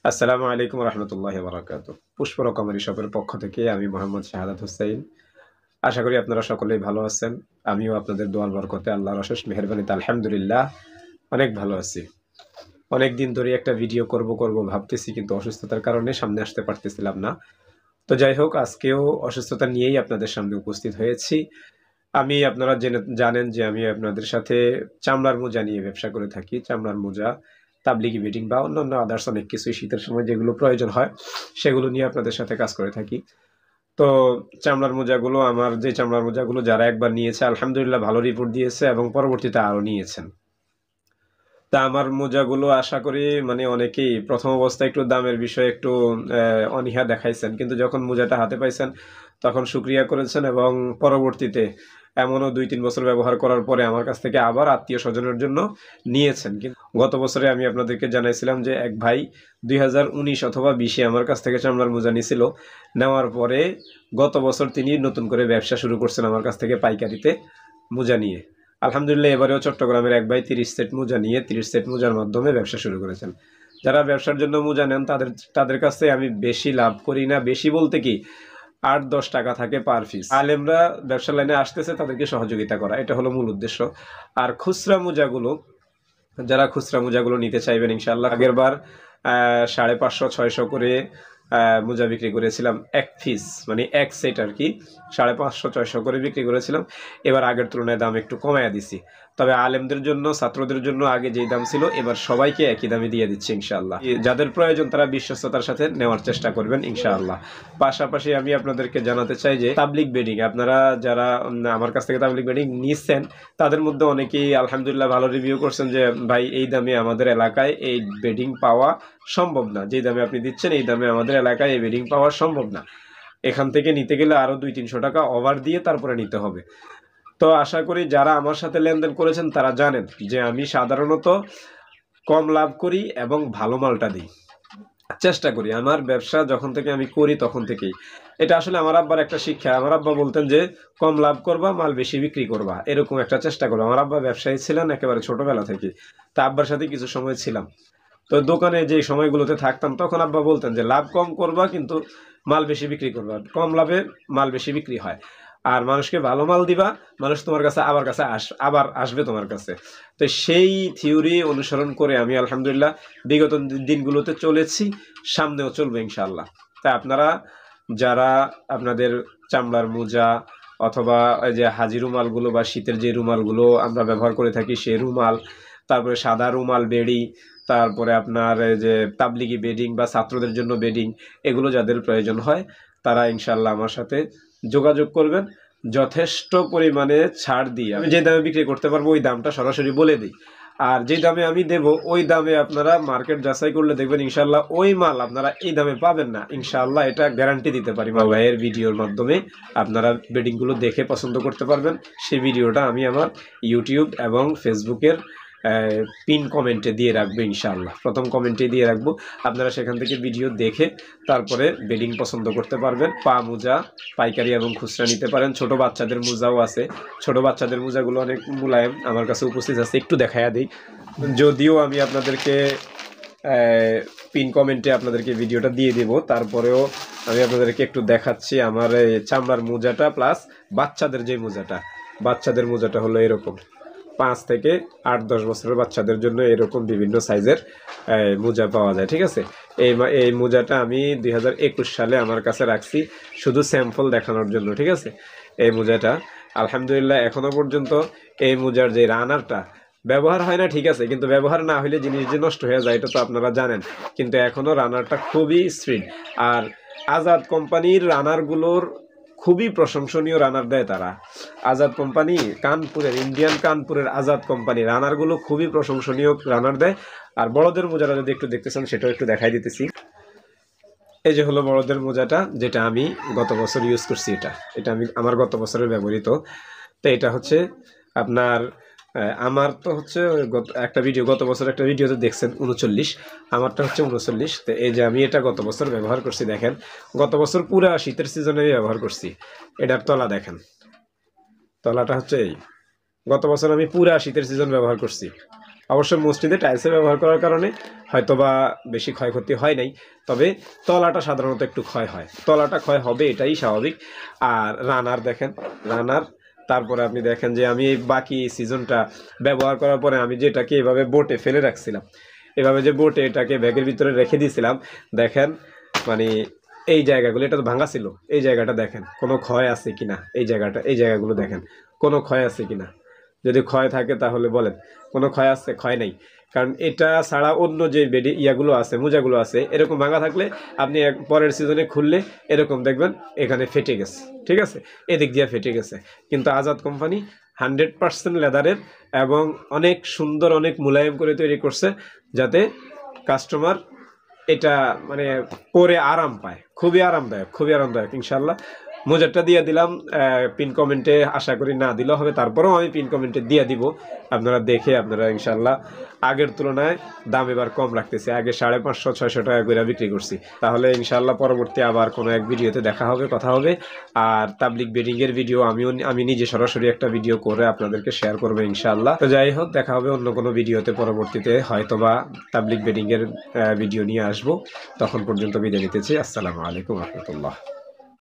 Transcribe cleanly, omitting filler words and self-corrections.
আসসালামু আলাইকুম রহমতুল্লাহি বারাকাতু। পুষ্পর কমারি শপের পক্ষ থেকে আমি মোহাম্মদ শাহাদাত হোসাইন। আশা করি আপনারা সকলেই ভালো আছেন। আমিও আপনাদের দোয়ার বরকতে আল্লাহর অশেষ মেহেরবানিতে আলহামদুলিল্লাহ অনেক ভালো আছি। অনেক দিন ধরে একটা ভিডিও করব ভাবতেছি, কিন্তু অসুস্থতার কারণে সামনে আসতে পারতেছিলাম না। তো যাই হোক, আজকেও অসুস্থতা নিয়েই আপনাদের সামনে উপস্থিত হয়েছি। আপনারা জানেন যে আমি আপনাদের সাথে চামড়ার মোজা নিয়ে ব্যবসা করে থাকি। চামড়ার মোজা, তাবলিগি বেডিং বা অন্যান্য আদার্স অনেক কিছুই শীতের সময় যেগুলো প্রয়োজন হয় সেগুলো নিয়ে আপনাদের সাথে কাজ করে থাকি। তো চামড়ার মোজাগুলো যারা একবার নিয়েছে আলহামদুলিল্লাহ ভালো রিপোর্ট দিয়েছে এবং পরবর্তীতে আরও নিয়েছেন। তা আমার মোজাগুলো আশা করি অনেকেই প্রথম অবস্থায় একটু দামের বিষয়ে একটু অনীহা দেখাইছেন, কিন্তু যখন মোজাটা হাতে পাইছেন তখন শুকরিয়া করেছেন এবং পরবর্তীতে এমনও 2-3 বছর ব্যবহার করার পরে আমার কাছ থেকে আবার আত্মীয় স্বজনের জন্য নিয়েছেন। কিন্তু গত বছরে আমি আপনাদেরকে জানাইছিলাম যে এক ভাই 2019 অথবা 20-এ আমার কাছ থেকে চামড়ার মোজা নিয়েছিল। নেওয়ার পরে গত বছর তিনি নতুন করে ব্যবসা শুরু করছেন আমার কাছ থেকে পাইকারিতে মোজা নিয়ে। আলহামদুলিল্লাহ এবারেও চট্টগ্রামের এক ভাই 30 সেট মোজা নিয়ে 30 সেট মোজার মাধ্যমে ব্যবসা শুরু করেছেন। যারা ব্যবসার জন্য মোজা নেন তাদের কাছে আমি বেশি লাভ করি না। বেশি বলতে কি, 8-10 টাকা থাকে পার পিস। আলেমরা ব্যবসার লাইনে আসতেছে, তাদেরকে সহযোগিতা করা, এটা হলো মূল উদ্দেশ্য। আর যারা খুচরা মোজাগুলো নিতে চাইবেন ইনশাআল্লাহ, আগের বার 550-600 করে মোজা বিক্রি করেছিলাম এক পিস, এক সেট আর কি। 550-600 করে বিক্রি করেছিলাম। এবার আগের তুলনায় দাম একটু কমায়া দিছি। তবে আলেমদের জন্য, ছাত্রদের জন্য আগে যেই দাম ছিল এবার সবাইকে একই দামে দিয়ে দিচ্ছি ইনশাআল্লাহ। যাদের প্রয়োজন তারা বিশ্বস্ততার সাথে নেওয়ার চেষ্টা করবেন ইনশাআল্লাহ। পাশাপাশি আমি আপনাদেরকে জানাতে চাই যে তাবলিগ বেডিং, আপনারা যারা আমার কাছ থেকে তাবলিগ বেডিং নিচ্ছেন তাদের মধ্যে অনেকেই আলহামদুলিল্লাহ ভালো রিভিউ করছেন যে ভাই এই দামে আমাদের এলাকায় এই বেডিং পাওয়া সম্ভব না, যে দামে আপনি দিচ্ছেন এই দামে আমাদের এলাকায় এই বেডিং পাওয়া সম্ভব না, এখান থেকে নিতে গেলে আরো 200-300 টাকা ওভার দিয়ে তারপরে নিতে হবে। তো আশা করি যারা আমার সাথে লেনদেন করেছেন তারা জানেন যে আমি সাধারণত কম লাভ করি এবং ভালো মালটা দিই, চেষ্টা করি। আমার ব্যবসা যখন থেকে আমি করি তখন থেকেই এটা আসলে আমার আব্বার একটা শিক্ষা। আমার আব্বা বলতেন যে কম লাভ করবা, মাল বেশি বিক্রি করবা, এরকম একটা চেষ্টা করবো। আমার আব্বা ব্যবসায়ী ছিলেন একেবারে ছোটবেলা থেকে। তা আব্বার সাথে কিছু সময় ছিলাম, তো দোকানে যে সময়গুলোতে থাকতাম তখন আব্বা বলতেন যে লাভ কম করবা কিন্তু মাল বেশি বিক্রি করবা, কম লাভে মাল বেশি বিক্রি হয়। আর মানুষকে ভালো মাল দিবা, মানুষ তোমার কাছে আবার আসবে তোমার কাছে। তো সেই থিওরি অনুসরণ করে আমি আলহামদুলিল্লাহ বিগত দিনগুলোতে চলেছি, সামনেও চলবে ইনশাআল্লাহ। তাই আপনারা যারা আপনাদের চামড়ার মোজা অথবা যে হাজি রুমালগুলো বা শীতের যে রুমালগুলো আমরা ব্যবহার করে থাকি সেই রুমাল, তারপরে সাদা রুমাল বেড়ি, তারপরে আপনার যে তাবলিগি বেডিং বা ছাত্রদের জন্য বেডিং, এগুলো যাদের প্রয়োজন হয় তারা ইনশাআল্লাহ আমার সাথে যোগাযোগ করবেন। যথেষ্ট পরিমাণে ছাড় দিই। আমি যে দামে বিক্রি করতে পারবো ওই দামটা সরাসরি বলে দিই। আর যে দামে আমি দেব ওই দামে আপনারা মার্কেট যাচাই করলে দেখবেন ইনশাআল্লাহ ওই মাল আপনারা এই দামে পাবেন না ইনশাআল্লাহ, এটা গ্যারান্টি দিতে পারি। ভাইয়ের ভিডিওর মাধ্যমে আপনারা বেডিংগুলো দেখে পছন্দ করতে পারবেন। সেই ভিডিওটা আমি আমার ইউটিউব এবং ফেসবুকের পিন কমেন্টে দিয়ে রাখবো ইনশাআল্লাহ, প্রথম কমেন্টে দিয়ে রাখবো। আপনারা সেখান থেকে ভিডিও দেখে তারপরে বেডিং পছন্দ করতে পারবেন। পা মোজা পাইকারি এবং খুচরা নিতে পারেন। ছোট বাচ্চাদের মোজাও আছে, ছোট বাচ্চাদের মোজাগুলো অনেক মুলায়েম, আমার কাছে উপস্থিত আছে, একটু দেখায়া দিই। যদিও আমি আপনাদেরকে পিন কমেন্টে আপনাদেরকে ভিডিওটা দিয়ে দেব, তারপরেও আমি আপনাদেরকে একটু দেখাচ্ছি আমার চামড়ার মোজাটা প্লাস বাচ্চাদের মোজাটা হলো এরকম। 5 থেকে 8-10 বছরের বাচ্চাদের জন্য এরকম বিভিন্ন সাইজের মোজা পাওয়া যায়, ঠিক আছে। এই মোজাটা আমি 2021 সালে আমার কাছে রাখছি শুধু স্যাম্পল দেখানোর জন্য, ঠিক আছে। এই মোজাটা আলহামদুলিল্লাহ এখনো পর্যন্ত এই মোজার যে রানারটা ব্যবহার হয় না, ঠিক আছে, কিন্তু ব্যবহার না হলে জিনিস যে নষ্ট হয়ে যায় এটা তো আপনারা জানেন, কিন্তু এখনো রানারটা খুবই স্ট্রিট। আর আজাদ কোম্পানির রানারগুলোর খুবই প্রশংসনীয় রানার দেয় তারা। আজাদ কোম্পানি ইন্ডিয়ান কানপুরের আজাদ কোম্পানি রানারগুলো খুবই প্রশংসনীয় রানার দেয়। আর বড়দের মোজাটা যদি একটু দেখতেছেন সেটাও একটু দেখাই দিতেছি। এই যে হলো বড়দের মোজাটা, যেটা আমি গত বছর ইউজ করছি। এটা আমি আমার গত বছরের ব্যবহৃত। তো এটা হচ্ছে আপনার আমার তো হচ্ছে গত বছর একটা ভিডিওতে দেখছেন 39, আমারটা হচ্ছে 39। তো এই যে আমি এটা গত বছর ব্যবহার করছি, দেখেন গত বছর পুরা শীতের সিজনে ব্যবহার করছি। এটার তলা দেখেন, তলাটা হচ্ছে এই, গত বছর আমি পুরা শীতের সিজন ব্যবহার করছি। অবশ্যই মসজিদে টাইলসের ব্যবহার করার কারণে হয়তোবা বেশি ক্ষয়ক্ষতি হয় নাই, তবে তলাটা সাধারণত একটু ক্ষয় হয়, তলাটা ক্ষয় হবে এটাই স্বাভাবিক। আর রানার দেখেন, রানার তারপরে আপনি দেখেন যে আমি এই বাকি সিজনটা ব্যবহার করার পরে আমি যেটাকে এভাবে বোটে ফেলে রাখছিলাম, এভাবে যে বোটে এটাকে ব্যাগের ভিতরে রেখে দিয়েছিলাম, দেখেন মানে এই জায়গাগুলো, এটা তো ভাঙা ছিল, এই জায়গাটা দেখেন কোনো ক্ষয় আছে কিনা, এই জায়গাটা, এই জায়গাগুলো দেখেন কোনো ক্ষয় আছে কিনা, যদি ক্ষয় থাকে তাহলে বলেন। কোনো ক্ষয় আছে? ক্ষয় নেই। কারণ এটা ছাড়া অন্য যে বেডি ইয়াগুলো আছে, মোজাগুলো আছে, এরকম ভাঙা থাকলে আপনি পরের সিজনে খুললে এরকম দেখবেন এখানে ফেটে গেছে, ঠিক আছে, এদিক দিয়ে ফেটে গেছে। কিন্তু আজাদ কোম্পানি 100% লেদারের এবং অনেক সুন্দর, অনেক মোলায়েম করে তৈরি করছে, যাতে কাস্টমার এটা মানে পরে আরাম পায়, খুবই আরামদায়ক, খুবই আরামদায়ক। ইনশাল্লাহ মোজারটা দিয়ে দিলাম, পিন কমেন্টে আশা করি না দিলেও হবে, তারপরেও আমি পিন কমেন্টে দিয়ে দিব, আপনারা দেখে আপনারা ইনশাল্লাহ। আগের তুলনায় দাম এবার কম রাখতেছি, আগে 550-600 টাকা করে বিক্রি করছি। তাহলে ইনশাল্লাহ পরবর্তী আবার কোনো এক ভিডিওতে দেখা হবে, কথা হবে। আর তাবলিগ বেডিংয়ের ভিডিও আমি নিজে সরাসরি একটা ভিডিও করে আপনাদেরকে শেয়ার করবো ইনশাল্লাহ। তো যাই হোক, দেখা হবে অন্য কোনো ভিডিওতে পরবর্তীতে, হয়তোবা তাবলিগ বেডিংয়ের ভিডিও নিয়ে আসবো। তখন পর্যন্ত বিদায় নিতেছি। আসসালামু আলাইকুম রহমতুল্লাহ।